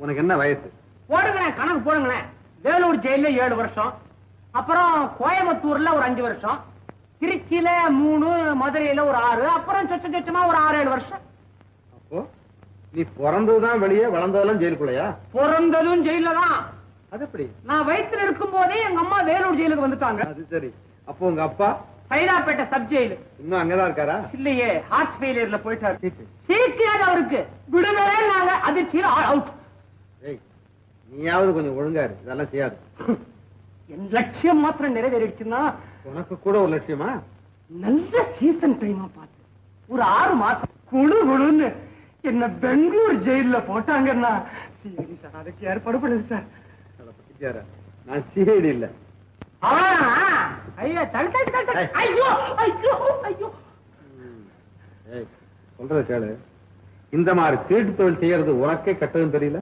உனக்கு என்ன வயசு? போடுங்களேன், கணக்கு போடுங்களேன். வேலூர் ஜெயில 7 வருஷம், அப்புறம் கோயம்புத்தூர்ல ஒரு 5 வருஷம், திருச்சியில 3, மதுரையில ஒரு 6, அப்புறம் சொச்சமா ஒரு 6-7 வருஷம். அப்போ நீ பிறந்ததுதான் வெளியே, வளர்ந்ததெல்லாம் ஜெயிலுக்குள்ளையா? பிறந்ததும் ஜெயில தான். அது எப்படி? நான் வயிற்றுல இருக்கும் போதே எங்க அம்மா வேலூர் ஜெயிலுக்கு வந்துட்டாங்க. அது சரி. அப்போ உங்க அப்பா சைதாப்பேட்டை சப் ஜெயிலு. இன்னும் அங்கதான் இருக்காரா? இல்லையே, ஹார்ட் ஃபெயிலியர்ல போயிட்டாரு. சீக்கிரம் அவருக்கு விடுதலை. நாங்க அதிர்ச்சியில் அவுட். நீயாவது கொஞ்சம் ஒழுங்கா இரு, இதெல்லாம் செய்யாது. என் லட்சியம் மாத்திரம் நிறைவேறிடுச்சுன்னா. உனக்கு கூட ஒரு லட்சியமா? நல்ல சீசன் டைமா பார்த்து ஒரு 6 மாசம் குழு குழுன்னு என்ன பெங்களூர் ஜெயில போட்டாங்கன்னா சரி சார், அதுக்கு ஏற்பாடு பண்ணுது சார். நான் சிஐடி இல்ல. ஐயா ஐயோ ஐயோ ஐயோ. சொல்றது கேளு, இந்த மாதிரி திருட்டு தொழில் செய்யறது உனக்கே கட்டதுன்னு தெரியல.